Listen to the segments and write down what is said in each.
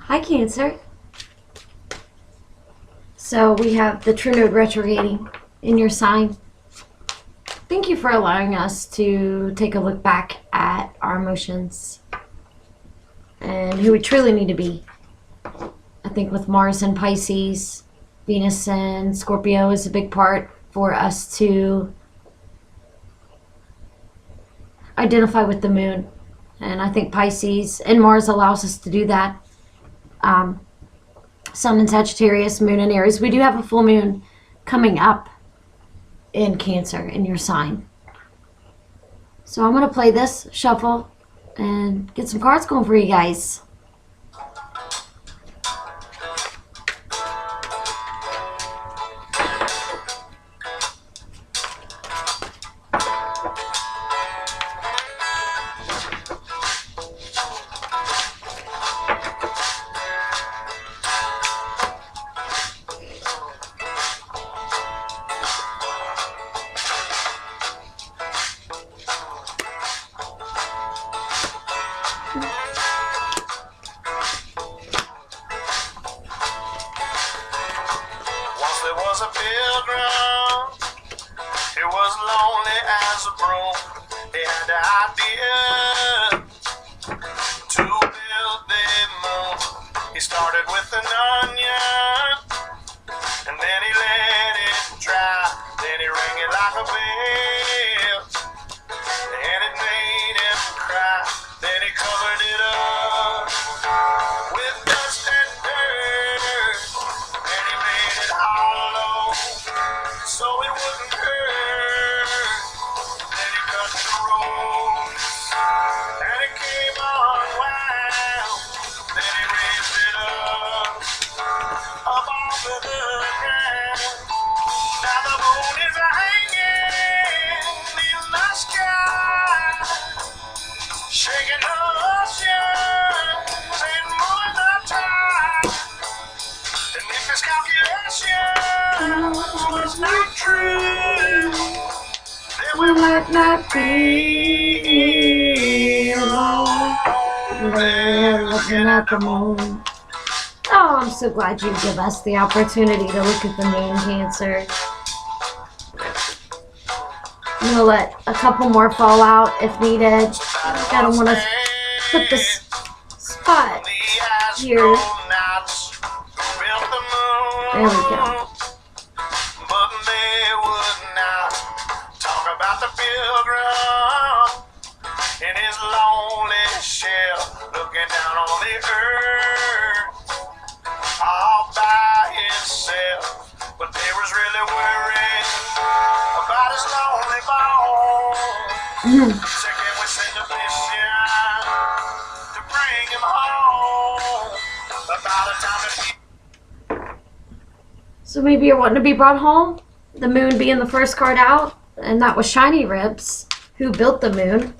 Hi, Cancer. So we have the True Node retrograding in your sign. Thank you for allowing us to take a look back at our emotions and who we truly need to be. I think with Mars and Pisces, Venus and Scorpio is a big part for us to identify with the moon. And I think Pisces and Mars allows us to do that. Sun in Sagittarius, Moon in Aries. We do have a full moon coming up in Cancer in your sign. So I'm going to play this, shuffle, and get some cards going for you guys. There was a pilgrim, he was lonely as a broom. He had the idea to build the moon. He started with an onion, and then he let it dry. Then he rang it like a bell, and it made him cry. Then he covered it up with dust and dirt, and he made it hollow so it wouldn't hurt. Then he cut the ropes and it came unwound. Then he raised it up off of the ground. Now the moon is hanging in the sky, shaking the oceans and moving the tide. And if his calculations was not true, then we might not be alone. We're looking at the moon. Oh, I'm so glad you give us the opportunity to look at the moon, Cancer. I'm going to let a couple more fall out if needed. I don't want to put this spot here. There we go. But they would not talk about the pilgrim in his lonely shell, looking down on the earth all by himself. But they was really worried about his lonely bones. So can we send a mission to bring him home? About the time that he So maybe you're wanting to be brought home? The moon being the first card out, and that was Shiny Ribs, who built the moon.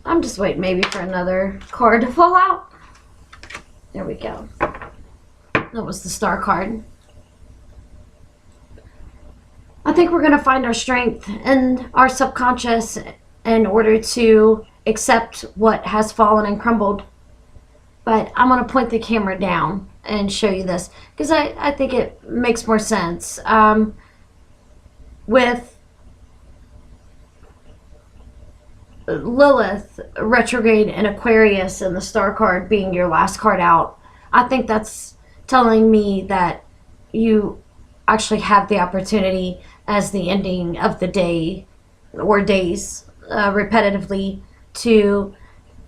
I'm just waiting maybe for another card to fall out. There we go. That was the star card. I think we're going to find our strength in our subconscious in order to accept what has fallen and crumbled. But I'm going to point the camera down and show you this because I think it makes more sense. With Lilith retrograde in Aquarius and the star card being your last card out, I think that's telling me that you actually have the opportunity as the ending of the day or days repetitively to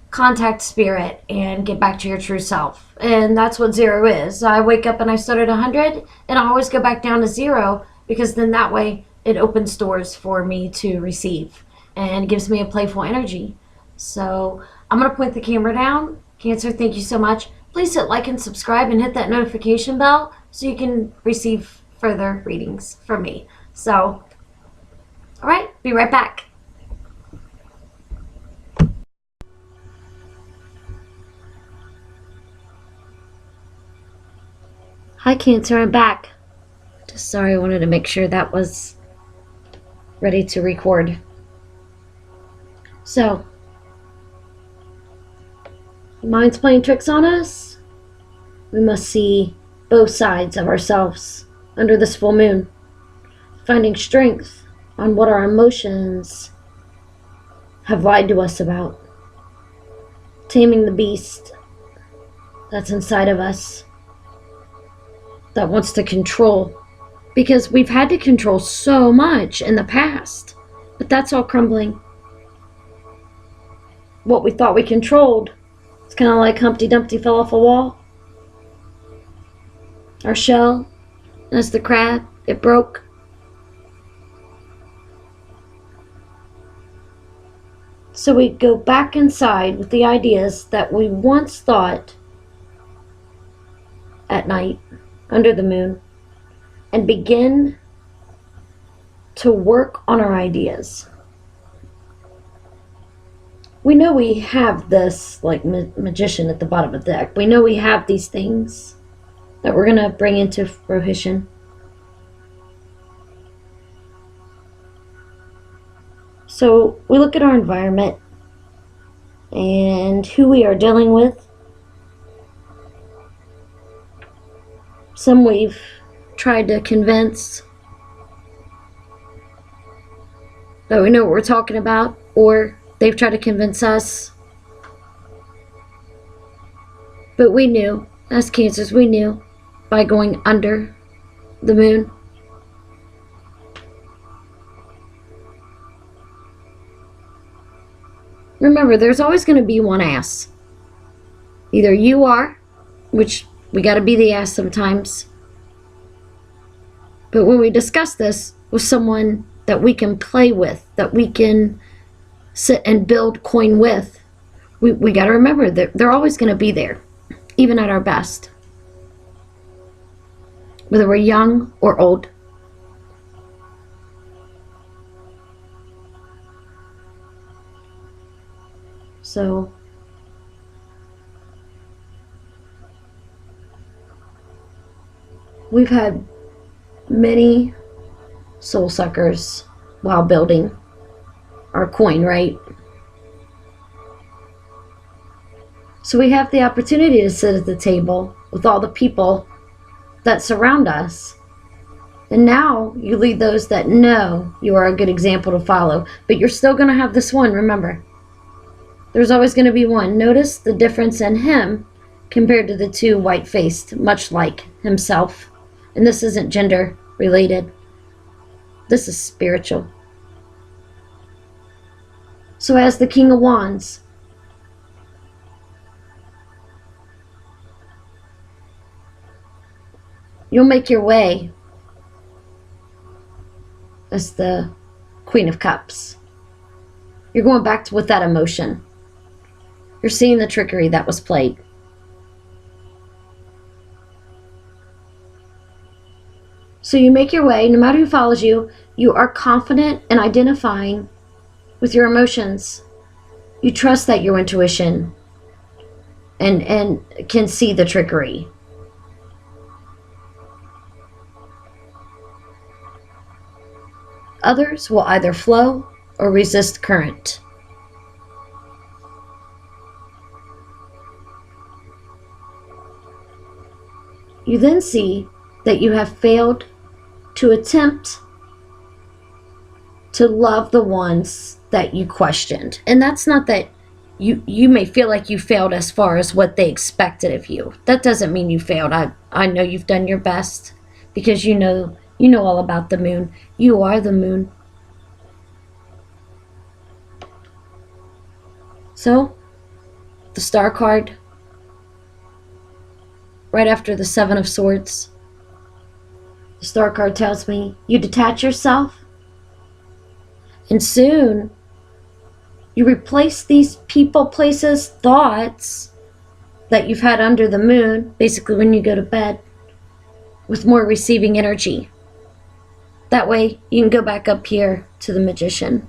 contact spirit and get back to your true self. And that's what 0 is. I wake up and I start at 100 and I always go back down to 0 because then that way it opens doors for me to receive and gives me a playful energy. So I'm going to point the camera down. Cancer, thank you so much. Please hit like and subscribe and hit that notification bell so you can receive further readings from me. So, all right, be right back. Hi, Cancer, I'm back. Just sorry, I wanted to make sure that was ready to record. So, mind's playing tricks on us. We must see both sides of ourselves under this full moon, finding strength on what our emotions have lied to us about, taming the beast that's inside of us that wants to control, because we've had to control so much in the past, but that's all crumbling. What we thought we controlled, it's kind of like Humpty Dumpty fell off a wall. Our shell, as the crab, it broke. So we go back inside with the ideas that we once thought at night under the moon and begin to work on our ideas. We know we have this, like magician at the bottom of the deck. We know we have these things that we're going to bring into fruition. So we look at our environment and who we are dealing with. Some we've tried to convince that we know what we're talking about, or they've tried to convince us. But we knew, as Cancers, we knew by going under the moon. Remember, there's always going to be one ass. Either you are, which we got to be the ass sometimes. But when we discuss this with someone that we can play with, that we can sit and build coin with, we got to remember that they're always going to be there, even at our best. Whether we're young or old. So we've had many soul suckers while building our coin, right? So we have the opportunity to sit at the table with all the people that surround us. And now you lead those that know you are a good example to follow. But you're still going to have this one, remember. There's always going to be one. Notice the difference in him compared to the two white-faced, much like himself. And this isn't gender related. This is spiritual. So as the King of Wands, you'll make your way as the Queen of Cups. You're going back to with that emotion. You're seeing the trickery that was played. So you make your way, no matter who follows you, you are confident in identifying with your emotions. You trust that your intuition and can see the trickery. Others will either flow or resist current. You then see that you have failed to attempt to love the ones that you questioned. And that's not that you may feel like you failed as far as what they expected of you. That doesn't mean you failed. I know you've done your best because you know all about the moon. You are the moon. So, the Star card, right after the Seven of Swords, the Star card tells me you detach yourself, and soon you replace these people, places, thoughts that you've had under the moon, basically when you go to bed, with more receiving energy. That way you can go back up here to the Magician.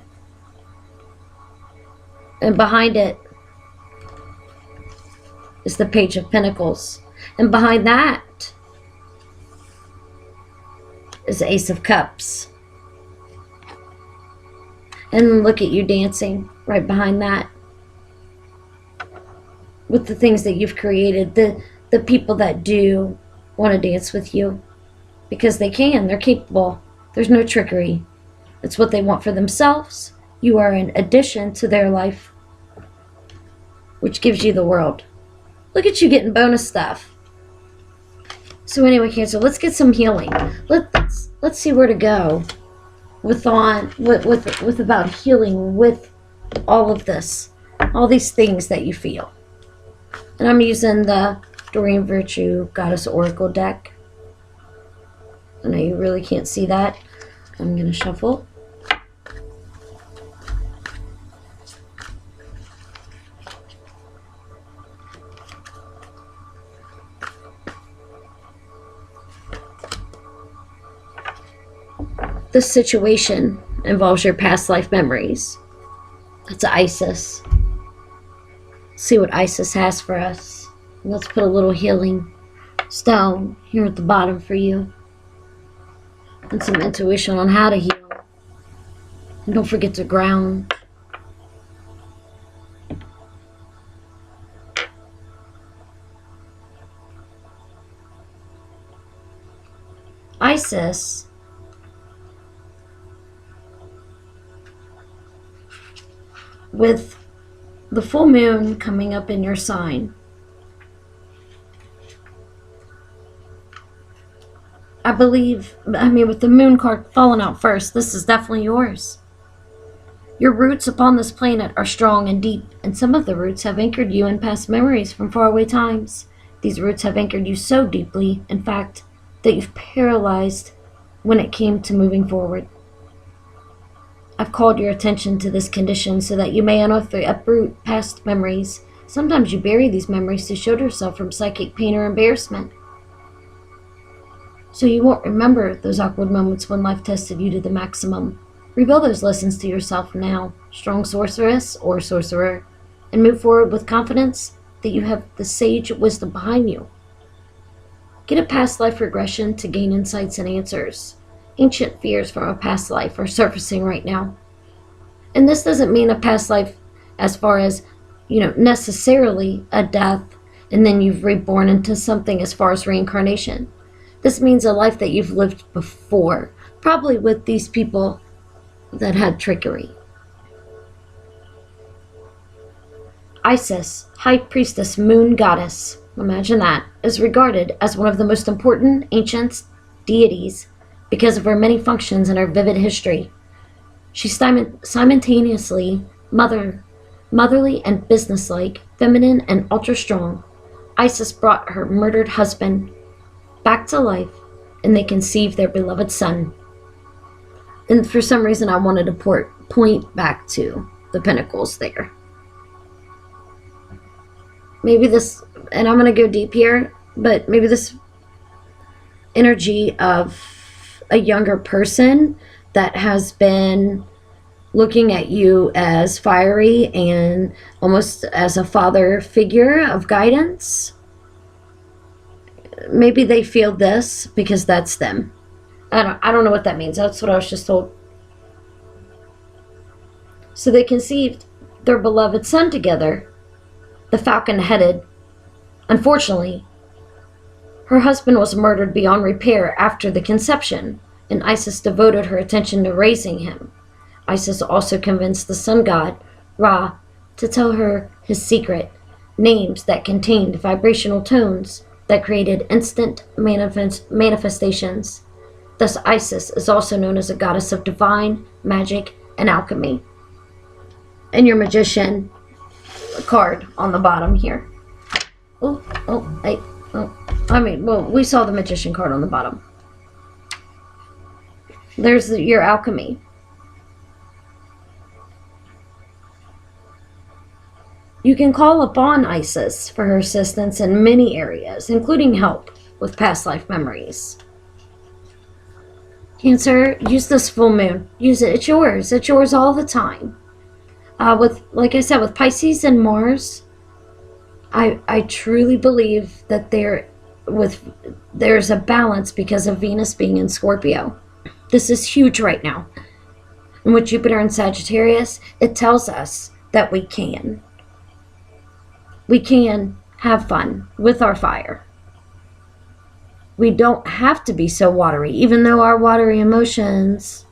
And behind it is the Page of Pentacles. And behind that is the Ace of Cups. And look at you dancing right behind that with the things that you've created. the people that do want to dance with you, because they can. They're capable. There's no trickery. It's what they want for themselves. You are an addition to their life, which gives you the world. Look at you getting bonus stuff. So anyway, Cancer, let's get some healing. Let's see where to go with about healing with all of this, all these things that you feel. And I'm using the Doreen Virtue Goddess Oracle deck. I know you really can't see that. I'm going to shuffle. This situation involves your past life memories. It's Isis. See what Isis has for us. Let's put a little healing stone here at the bottom for you. And some intuition on how to heal. And don't forget to ground. Isis with the full moon coming up in your sign, with the moon card falling out first, this is definitely yours. Your roots upon this planet are strong and deep, and some of the roots have anchored you in past memories from faraway times. These roots have anchored you so deeply, in fact, that you've paralyzed when it came to moving forward. I've called your attention to this condition so that you may uproot past memories. Sometimes you bury these memories to shield yourself from psychic pain or embarrassment. So you won't remember those awkward moments when life tested you to the maximum. Reveal those lessons to yourself now, strong sorceress or sorcerer, and move forward with confidence that you have the sage wisdom behind you. Get a past life regression to gain insights and answers. Ancient fears from a past life are surfacing right now. And this doesn't mean a past life as far as, necessarily a death and then you've reborn into something as far as reincarnation. This means a life that you've lived before, probably with these people that had trickery. Isis, High Priestess, Moon Goddess, imagine that, is regarded as one of the most important ancient deities because of her many functions and her vivid history. She's simultaneously motherly and businesslike, feminine and ultra-strong. Isis brought her murdered husband back to life, and they conceived their beloved son. And for some reason, I wanted to point back to the pinnacles there. Maybe this, and I'm going to go deep here, but maybe this energy of a younger person that has been looking at you as fiery and almost as a father figure of guidance. Maybe they feel this because that's them. I don't know what that means. That's what I was just told. So they conceived their beloved son together, the falcon-headed. Unfortunately, her husband was murdered beyond repair after the conception, and Isis devoted her attention to raising him. Isis also convinced the sun god, Ra, to tell her his secret, names that contained vibrational tones that created instant manifestations. Thus, Isis is also known as a goddess of divine magic and alchemy. And your magician card on the bottom here. We saw the magician card on the bottom. There's your alchemy. You can call upon Isis for her assistance in many areas, including help with past life memories. Cancer, use this full moon. Use it. It's yours. It's yours all the time. Like I said, with Pisces and Mars, I truly believe that there's a balance because of Venus being in Scorpio. This is huge right now. And with Jupiter in Sagittarius, it tells us that we can have fun with our fire. We don't have to be so watery, even though our watery emotions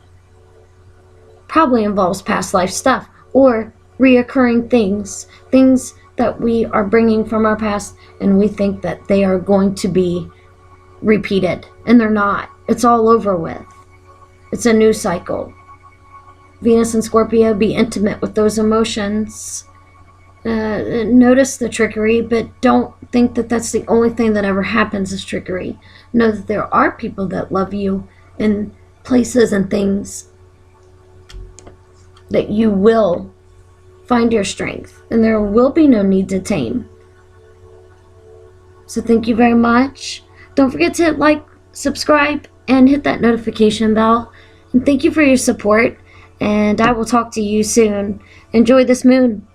probably involves past life stuff or reoccurring things that we are bringing from our past, and we think that they are going to be repeated, and they're not. It's all over with. It's a new cycle. Venus and Scorpio, be intimate with those emotions. Notice the trickery, but don't think that that's the only thing that ever happens is trickery. Know that there are people that love you in places and things that you will find your strength, and there will be no need to tame. So thank you very much. Don't forget to like, subscribe, and hit that notification bell. And thank you for your support, and I will talk to you soon. Enjoy this moon.